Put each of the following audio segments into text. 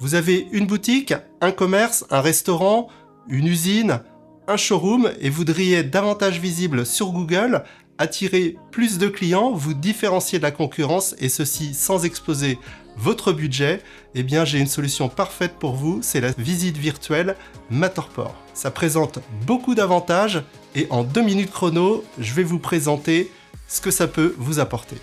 Vous avez une boutique, un commerce, un restaurant, une usine, un showroom et voudriez être davantage visible sur Google, attirer plus de clients, vous différencier de la concurrence et ceci sans exploser votre budget, eh bien j'ai une solution parfaite pour vous, c'est la visite virtuelle Matterport. Ça présente beaucoup d'avantages et en 2 minutes chrono, je vais vous présenter ce que ça peut vous apporter.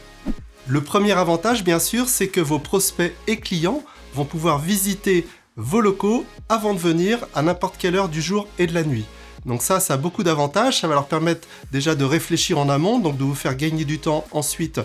Le premier avantage, bien sûr, c'est que vos prospects et clients vont pouvoir visiter vos locaux avant de venir à n'importe quelle heure du jour et de la nuit. Donc ça a beaucoup d'avantages, ça va leur permettre déjà de réfléchir en amont, donc de vous faire gagner du temps ensuite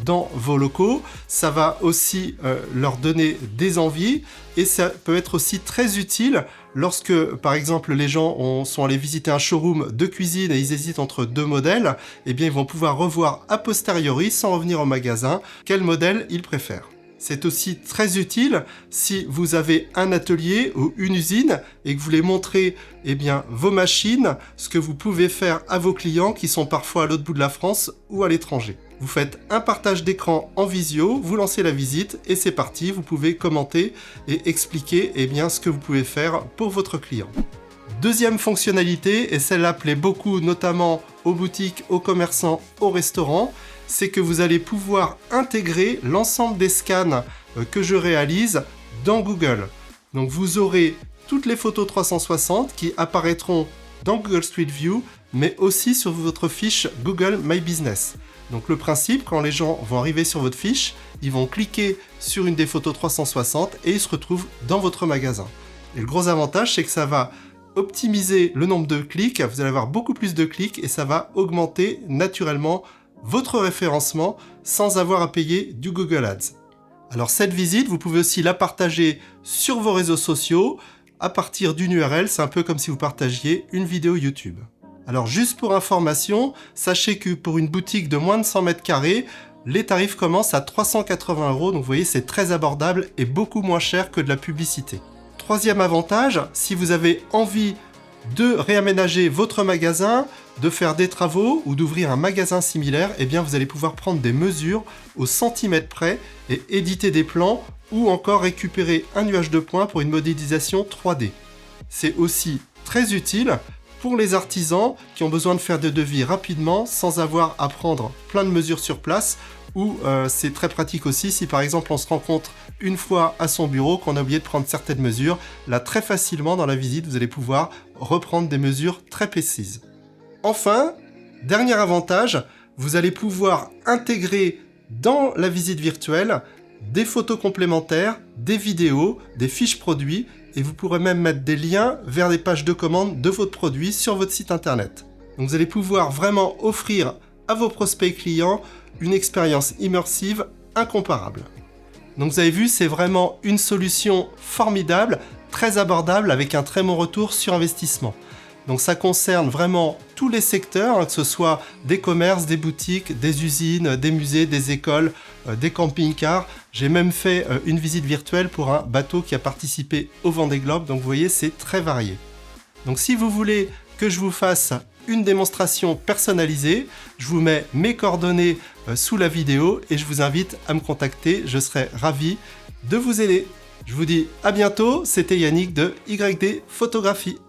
dans vos locaux. Ça va aussi leur donner des envies et ça peut être aussi très utile lorsque, par exemple, les gens sont allés visiter un showroom de cuisine et ils hésitent entre 2 modèles, eh bien ils vont pouvoir revoir a posteriori, sans revenir au magasin, quel modèle ils préfèrent. C'est aussi très utile si vous avez un atelier ou une usine et que vous voulez montrer vos machines, ce que vous pouvez faire à vos clients qui sont parfois à l'autre bout de la France ou à l'étranger. Vous faites un partage d'écran en visio, vous lancez la visite et c'est parti, vous pouvez commenter et expliquer ce que vous pouvez faire pour votre client. Deuxième fonctionnalité, et celle-là plaît beaucoup notamment aux boutiques, aux commerçants, aux restaurants, c'est que vous allez pouvoir intégrer l'ensemble des scans que je réalise dans Google. Donc vous aurez toutes les photos 360 qui apparaîtront dans Google Street View, mais aussi sur votre fiche Google My Business. Donc le principe, quand les gens vont arriver sur votre fiche, ils vont cliquer sur une des photos 360 et ils se retrouvent dans votre magasin. Et le gros avantage, c'est que ça va optimiser le nombre de clics, vous allez avoir beaucoup plus de clics et ça va augmenter naturellement votre référencement sans avoir à payer du Google Ads. Alors cette visite, vous pouvez aussi la partager sur vos réseaux sociaux à partir d'une URL, c'est un peu comme si vous partagiez une vidéo YouTube. Alors juste pour information, sachez que pour une boutique de moins de 100 mètres carrés, les tarifs commencent à 380 €, donc vous voyez c'est très abordable et beaucoup moins cher que de la publicité. Troisième avantage, si vous avez envie de réaménager votre magasin, de faire des travaux ou d'ouvrir un magasin similaire, eh bien vous allez pouvoir prendre des mesures au centimètre près et éditer des plans ou encore récupérer un nuage de points pour une modélisation 3D. C'est aussi très utile pour les artisans qui ont besoin de faire des devis rapidement sans avoir à prendre plein de mesures sur place ou c'est très pratique aussi si par exemple on se rencontre une fois à son bureau qu'on a oublié de prendre certaines mesures. Là très facilement dans la visite vous allez pouvoir reprendre des mesures très précises. Enfin, dernier avantage, vous allez pouvoir intégrer dans la visite virtuelle des photos complémentaires, des vidéos, des fiches produits et vous pourrez même mettre des liens vers des pages de commande de votre produit sur votre site internet. Donc vous allez pouvoir vraiment offrir à vos prospects et clients une expérience immersive incomparable. Donc vous avez vu, c'est vraiment une solution formidable, très abordable avec un très bon retour sur investissement. Donc ça concerne vraiment tous les secteurs, que ce soit des commerces, des boutiques, des usines, des musées, des écoles, des camping-cars. J'ai même fait une visite virtuelle pour un bateau qui a participé au Vendée Globe, donc vous voyez, c'est très varié. Donc si vous voulez que je vous fasse une démonstration personnalisée, je vous mets mes coordonnées sous la vidéo et je vous invite à me contacter, je serai ravi de vous aider. Je vous dis à bientôt, c'était Yannick de YD Photographie.